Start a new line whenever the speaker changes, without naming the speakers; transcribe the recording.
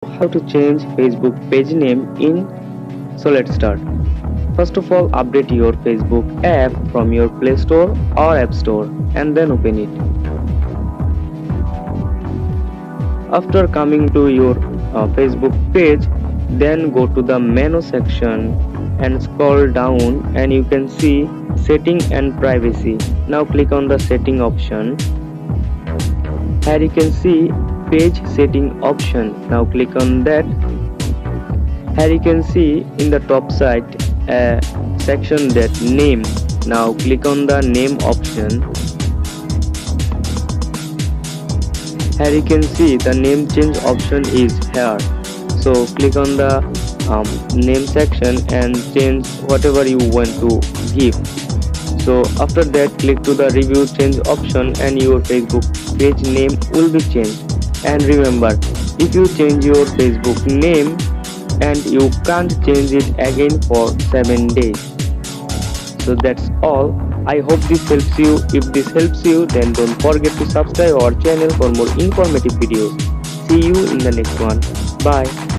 how to change Facebook page name in. So let's start. First of all, update your Facebook app from your Play Store or App Store and then open it. After coming to your Facebook page, then go to the menu section and scroll down and you can see setting and privacy. Now click on the setting option. Here you can see page setting option. Now click on that. Here you can see in the top side a section that name. Now click on the name option. Here you can see the name change option is here. So click on the name section and change whatever you want to give. So after that, click to the review change option and your Facebook page name will be changed. And remember, if you change your Facebook name and you can't change it again for 7 days. So that's all. I hope this helps you. If this helps you, then don't forget to subscribe our channel for more informative videos. See you in the next one. Bye.